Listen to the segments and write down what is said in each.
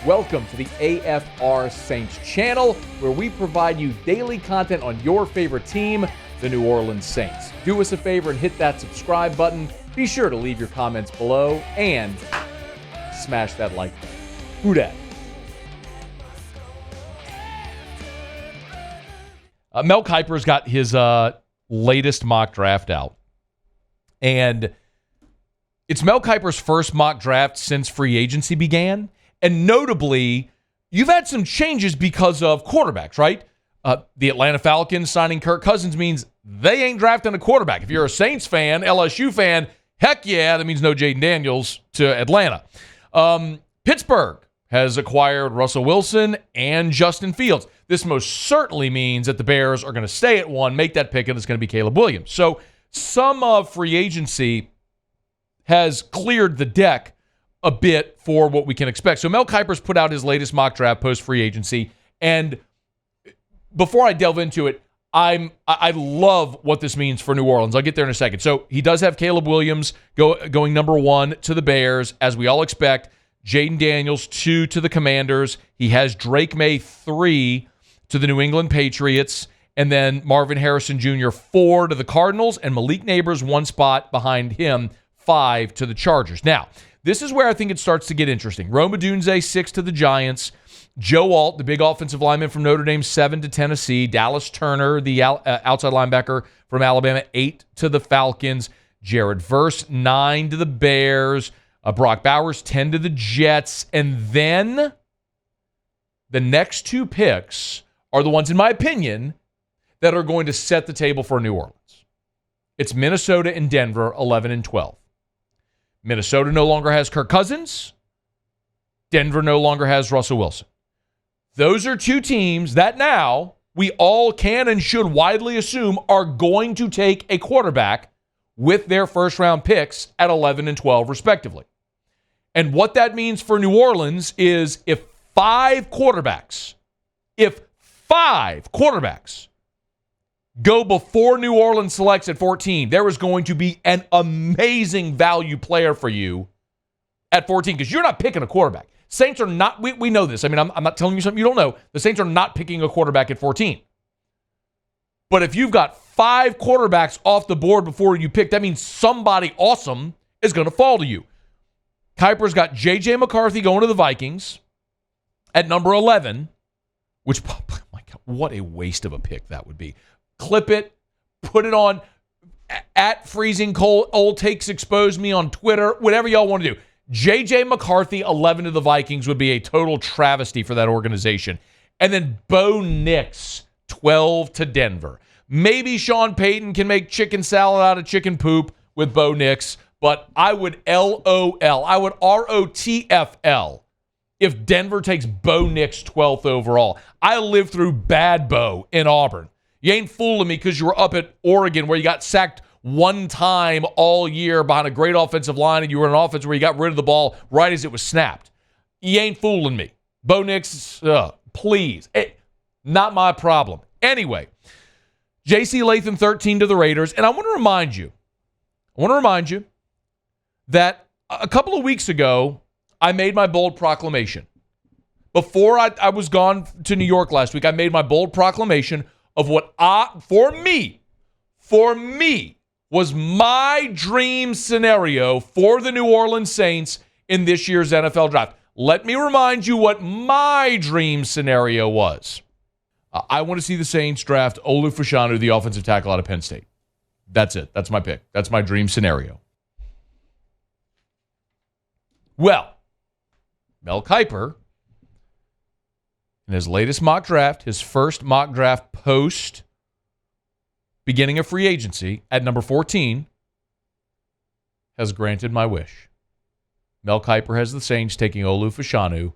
Welcome to the AFR Saints channel, where we provide you daily content on your favorite team, the New Orleans Saints. Do us a favor and hit that subscribe button. Be sure to leave your comments below and smash that like button. Who dat? Mel Kiper's got his latest mock draft out. And it's Mel Kiper's first mock draft since free agency began. And notably, you've had some changes because of quarterbacks, right? The Atlanta Falcons signing Kirk Cousins means they ain't drafting a quarterback. If you're a Saints fan, LSU fan, heck yeah, that means no Jaden Daniels to Atlanta. Pittsburgh has acquired Russell Wilson and Justin Fields. This most certainly means that the Bears are going to stay at one, make that pick, and it's going to be Caleb Williams. So some of free agency has cleared the deck a bit for what we can expect. So Mel Kiper's put out his latest mock draft post-free agency, and before I delve into it, I love what this means for New Orleans. I'll get there in a second. So he does have Caleb Williams going number 1 to the Bears, as we all expect. Jaden Daniels 2 to the Commanders. He has Drake May 3 to the New England Patriots, and then Marvin Harrison Jr. 4 to the Cardinals, and Malik Neighbors 1 spot behind him, 5 to the Chargers. Now, this is where I think it starts to get interesting. Rome Odunze, 6 to the Giants. Joe Alt, the big offensive lineman from Notre Dame, 7 to Tennessee. Dallas Turner, the outside linebacker from Alabama, 8 to the Falcons. Jared Verse, 9 to the Bears. Brock Bowers, 10 to the Jets. And then the next 2 picks are the ones, in my opinion, that are going to set the table for New Orleans. It's Minnesota and Denver, 11 and 12. Minnesota no longer has Kirk Cousins. Denver no longer has Russell Wilson. Those are 2 teams that now we all can and should widely assume are going to take a quarterback with their first-round picks at 11 and 12, respectively. And what that means for New Orleans is if 5 quarterbacks go before New Orleans selects at 14, there is going to be an amazing value player for you at 14 because you're not picking a quarterback. Saints are not, we know this. I mean, I'm not telling you something you don't know. The Saints are not picking a quarterback at 14. But if you've got 5 quarterbacks off the board before you pick, that means somebody awesome is going to fall to you. Kiper's got J.J. McCarthy going to the Vikings at number 11, which, oh my God, what a waste of a pick that would be. Clip it, put it on at Freezing Cold, Old Takes Expose Me on Twitter, whatever y'all want to do. J.J. McCarthy, 11 to the Vikings, would be a total travesty for that organization. And then Bo Nix, 12 to Denver. Maybe Sean Payton can make chicken salad out of chicken poop with Bo Nix, but I would LOL. I would ROTFL if Denver takes Bo Nix 12th overall. I lived through bad Bo in Auburn. You ain't fooling me because you were up at Oregon where you got sacked 1 time all year behind a great offensive line and you were in an offense where you got rid of the ball right as it was snapped. You ain't fooling me. Bo Nix, please. Not my problem. Anyway, J.C. Latham 13 to the Raiders. And I want to remind you that a couple of weeks ago, I made my bold proclamation. Before I was gone to New York last week, I made my bold proclamation of what for me, was my dream scenario for the New Orleans Saints in this year's NFL draft. Let me remind you what my dream scenario was. I want to see the Saints draft Olu Fashanu, the offensive tackle out of Penn State. That's it. That's my pick. That's my dream scenario. Well, Mel Kiper, in his latest mock draft, his first mock draft post beginning of free agency at number 14, has granted my wish. Mel Kiper has the Saints taking Olu Fashanu,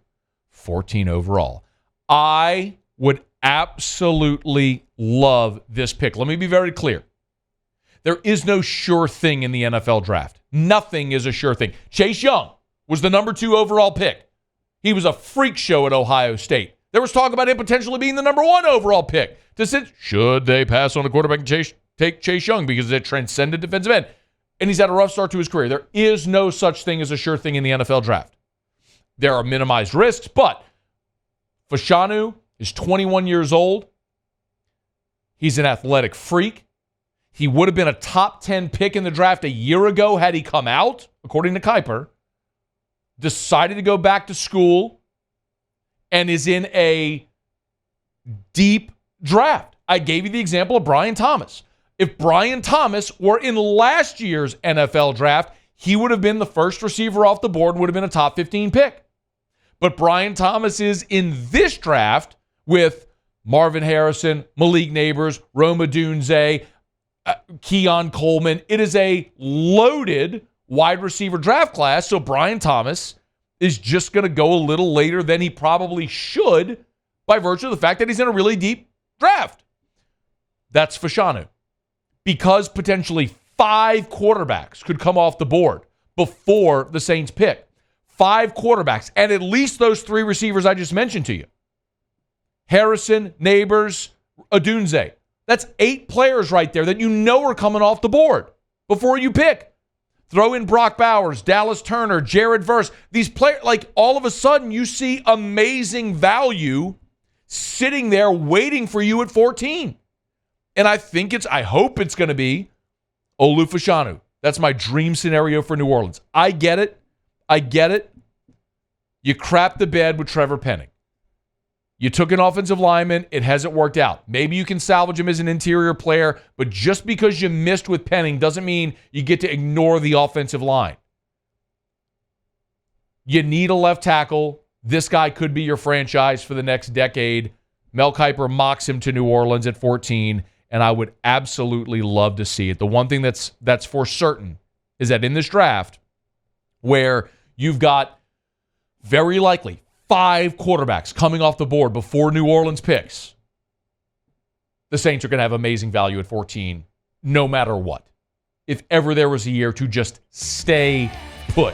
14 overall. I would absolutely love this pick. Let me be very clear. There is no sure thing in the NFL draft. Nothing is a sure thing. Chase Young was the number 2 overall pick. He was a freak show at Ohio State. There was talk about him potentially being the number 1 overall pick. Should they pass on a quarterback and take Chase Young because they're transcendent defensive end? And he's had a rough start to his career. There is no such thing as a sure thing in the NFL draft. there are minimized risks, but Fashanu is 21 years old. He's an athletic freak. He would have been a top 10 pick in the draft a year ago had he come out, according to Kiper. Decided to go back to school and is in a deep draft. I gave you the example of Brian Thomas. If Brian Thomas were in last year's NFL draft, he would have been the first receiver off the board, would have been a top 15 pick. But Brian Thomas is in this draft with Marvin Harrison, Malik Neighbors, Rome Odunze, Keon Coleman. It is a loaded wide receiver draft class, so Brian Thomas is just going to go a little later than he probably should by virtue of the fact that he's in a really deep draft. That's Fashanu. Because potentially 5 quarterbacks could come off the board before the Saints pick. 5 quarterbacks, and at least those 3 receivers I just mentioned to you. Harrison, Neighbors, Odunze. That's 8 players right there that you know are coming off the board before you pick. Throw in Brock Bowers, Dallas Turner, Jared Verse. These players, like all of a sudden you see amazing value sitting there waiting for you at 14. And I hope it's going to be Olu Fashanu. That's my dream scenario for New Orleans. I get it. You crapped the bed with Trevor Penning. You took an offensive lineman. It hasn't worked out. Maybe you can salvage him as an interior player, but just because you missed with Penning doesn't mean you get to ignore the offensive line. You need a left tackle. This guy could be your franchise for the next decade. Mel Kiper mocks him to New Orleans at 14, and I would absolutely love to see it. The one thing that's for certain is that in this draft, where you've got very likely 5 quarterbacks coming off the board before New Orleans picks, the Saints are going to have amazing value at 14 no matter what. If ever there was a year to just stay put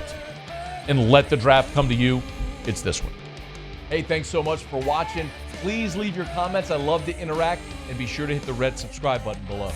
and let the draft come to you, it's this one. Hey, thanks so much for watching. Please leave your comments. I love to interact, and be sure to hit the red subscribe button below.